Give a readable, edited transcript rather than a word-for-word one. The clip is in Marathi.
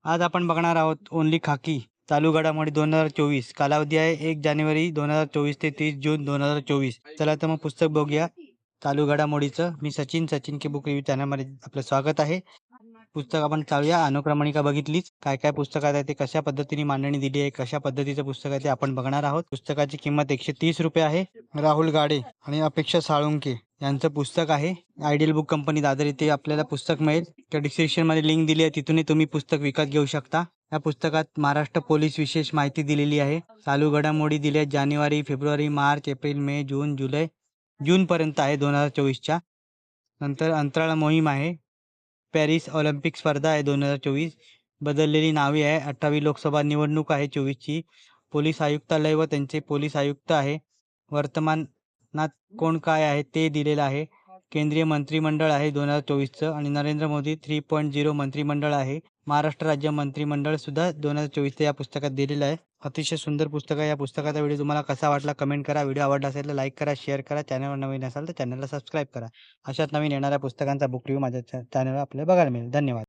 आज आपण बघणार आहोत ओन्ली खाकी चालू घडामोडी 2024. कालावधी आहे 1 जानेवारी 2024 ते 30 जून 2024. चला तर मग पुस्तक बघूया चालू घडामोडीचं. मी सचिन के बुक रिव्ह्यू चॅनलमध्ये आपलं स्वागत आहे. पुस्तक आपण चालूया. अनुक्रमणिका बघितलीच. काय काय पुस्तकात आहे ते, कशा पद्धतीने मांडणी दिली आहे, कशा पद्धतीचं पुस्तक आहे ते आपण बघणार आहोत. पुस्तकाची किंमत 130 रुपये आहे. राहुल गाडे आणि अपेक्षा साळुंके यांचं पुस्तक आहे. आयडियल बुक कंपनी दादर इथे आपल्याला पुस्तक मिळेल. त्या डिस्क्रिप्शन मध्ये लिंक दिली आहे, तिथूनही तुम्ही पुस्तक विकत घेऊ शकता. या पुस्तकात महाराष्ट्र पोलीस विशेष माहिती दिलेली आहे. चालू घडामोडी दिल्या जानेवारी, फेब्रुवारी, मार्च, एप्रिल, मे, जून, जुलै, जून पर्यंत आहे 2024च्या. नंतर अंतराळ मोहीम आहे. पॅरिस ऑलिम्पिक स्पर्धा आहे 2024. बदललेली नावे आहे. 18वी लोकसभा निवडणूक आहे 24ची. पोलीस आयुक्तालय व त्यांचे पोलीस आयुक्त आहे. वर्तमानात कोण काय आहे ते दिलेलं आहे. केंद्रीय मंत्रिमंडळ आहे 2024चं आणि नरेंद्र मोदी 3.0 मंत्रिमंडळ आहे. महाराष्ट्र राज्य मंत्रिमंडळ सुद्धा 2024 या पुस्तकात दिलेलं आहे. अतिशय सुंदर पुस्तक आहे. या पुस्तकाचा व्हिडिओ तुम्हाला कसा वाटला कमेंट करा. व्हिडिओ आवडला असेल तर लाईक करा, शेअर करा. चॅनलवर नवीन असाल तर चॅनलला सबस्क्राईब करा. अशाच नवीन येणाऱ्या पुस्तकांचा बुक रिव्ह्यू माझ्या चॅनलवर आपल्याला बघायला मिळेल. धन्यवाद.